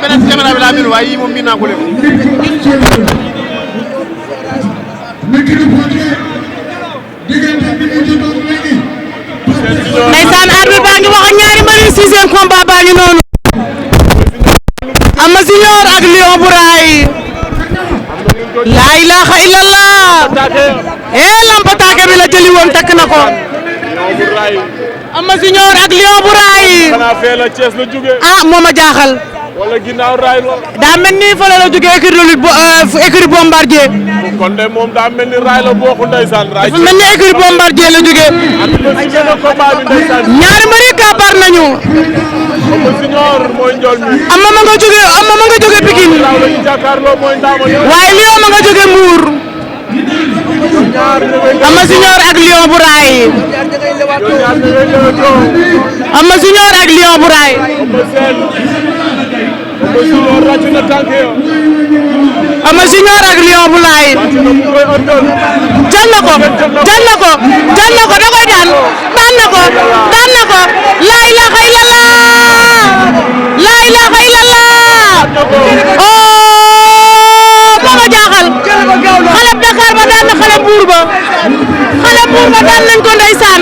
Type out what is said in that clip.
beneen caméra bi laa mel waaye yii moom miin naa ko leen. ndeysaan arbitre baa ngi wax ak ñaari mbër yi sixième combat baa ngi noonu. Ama Junior ak Lion bu Raay. laa ilaaha illallah. lampataake bi la jëli woon takk na ko. Ama Junior ak Lion bu Raay. moo ma jaaxal. wala ginnaaw raay la. daa mel ni fële la jógee écurie Bombardier. kon de moom daa mel ni raay la bokk ndeysaan. raay dafa mel ni écurie Bombardier la jógee. ñaari mbër yi kàbbar nañu. Ama Junior mooy njool mi. Ama ma nga jógee Pikine. waaye Lion ma nga jógee Mbour. Ama Junior ak Lion bu Raay. Ama Junior ak Lion bu Raay. Ama Junior ak Lion bu Raay. jël na ko da koy daan na ko laa ilaaha illallah ba ma jaaxal xale Dakar ba daan na xale Mbour ba daan nañ ko ndeysaan